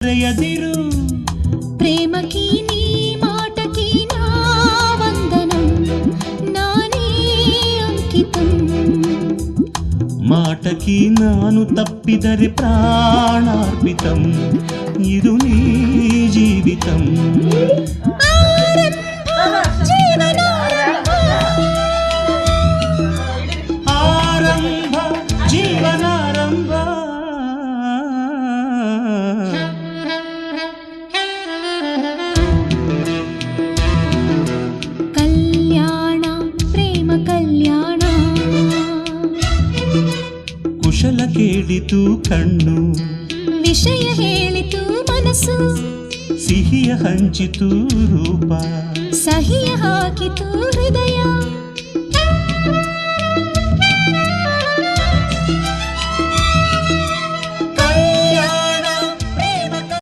ರೆಯದಿರು ಪ್ರೇಮಕೀ ನೀ ಮಾಟಕೀ ನಾ ವಂದನಂ ನಾನೇ ಅಂಕಿತಂ ಮಾಟಕಿ ನಾನು ತಪ್ಪಿದರೆ ಪ್ರಾಣಾರ್ಪಿತಂ ಇದು ನೀ ಜೀವಿತಂ ಆರಂಭ ಜೀವನಾರಂಭ ಕಲ್ಯಾಣ ಪ್ರೇಮ ಕಲ್ಯಾಣ ಕುಶಲ ಕೇಳಿತು ಕಣ್ಣು ವಿಷಯ ಹೇಳಿತು ಮನಸ್ಸು ಸಿಹಿಯ ಹಂಚಿತು ರೂಪ ಸಹಿಯ ಹಾಕಿತು ಹೃದಯ